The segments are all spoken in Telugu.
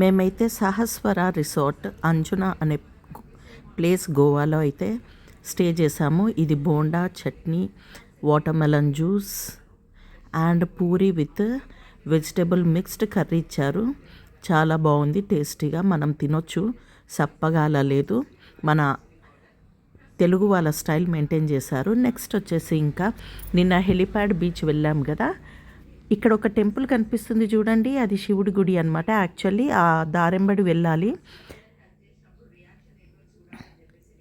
మేమైతే సహస్వర రిసార్ట్ అంజున అనే ప్లేస్ గోవాలో అయితే స్టే చేసాము. ఇది bonda chutney, watermelon juice and puri with vegetable mixed curry ఇచ్చారు. చాలా బాగుంది, టేస్టీగా మనం తినొచ్చు, సప్పగా అలా లేదు, మన తెలుగు వాళ్ళ స్టైల్ మెయింటైన్ చేశారు. నెక్స్ట్ వచ్చేసి ఇంకా నిన్న హెలిప్యాడ్ బీచ్ వెళ్ళాం కదా, ఇక్కడ ఒక టెంపుల్ కనిపిస్తుంది చూడండి, అది శివుడి గుడి అనమాట. యాక్చువల్లీ ఆ దారెంబడి వెళ్ళాలి.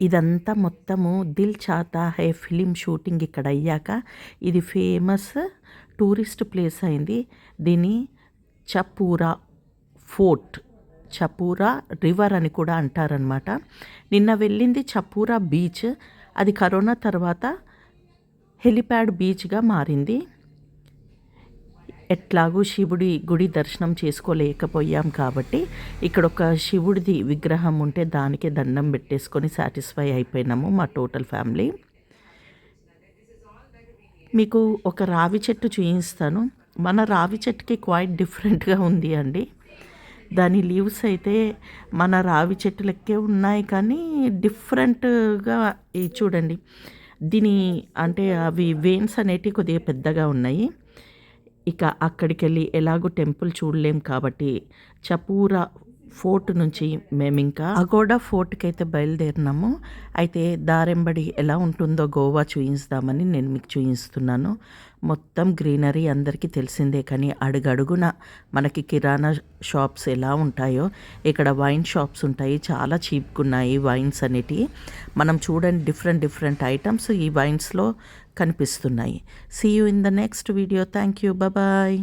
ఇదంతా మొత్తము దిల్ చాతా హై ఫిలిం షూటింగ్ ఇక్కడ అయ్యాక ఇది ఫేమస్ టూరిస్ట్ ప్లేస్ అయింది. దీన్ని చపూరా ఫోర్ట్, చపూరా రివర్ అని కూడా అంటారనమాట. నిన్న వెళ్ళింది చపూరా బీచ్, అది కరోనా తర్వాత హెలిప్యాడ్ బీచ్గా మారింది. ఎట్లాగూ శివుడి గుడి దర్శనం చేసుకోలేకపోయాం కాబట్టి ఇక్కడ ఒక శివుడిది విగ్రహం ఉంటే దానికి దండం పెట్టేసుకొని సాటిస్ఫై అయిపోయినాము మా టోటల్ ఫ్యామిలీ. మీకు ఒక రావి చెట్టు చూపిస్తాను. మన రావి చెట్టుకి క్వైట్ డిఫరెంట్గా ఉంది అండి. దాని లీవ్స్ అయితే మన రావి చెట్టు లెక్కే ఉన్నాయి, కానీ డిఫరెంట్గా చూడండి. దీని అంటే అవి వెయిన్స్ అనేటివి కొద్దిగా పెద్దగా ఉన్నాయి. ఇక అక్కడికి వెళ్ళి ఎలాగో టెంపుల్ చూడలేం కాబట్టి చపూరా ఫోర్ట్ నుంచి మేము ఇంకా అగోడా ఫోర్ట్కి అయితే బయలుదేరినాము. అయితే దారెంబడి ఎలా ఉంటుందో గోవా చూపిస్తామని నేను మీకు చూపిస్తున్నాను. మొత్తం గ్రీనరీ అందరికీ తెలిసిందే, కానీ అడుగడుగున మనకి కిరాణా షాప్స్ ఎలా ఉంటాయో ఇక్కడ వైన్ షాప్స్ ఉంటాయి. చాలా చీప్గా ఉన్నాయి వైన్స్ అనేటివి. మనం చూడండి, డిఫరెంట్ ఐటమ్స్ ఈ వైన్స్లో కనిపిస్తున్నాయి. See you in the next video. Thank you, bye.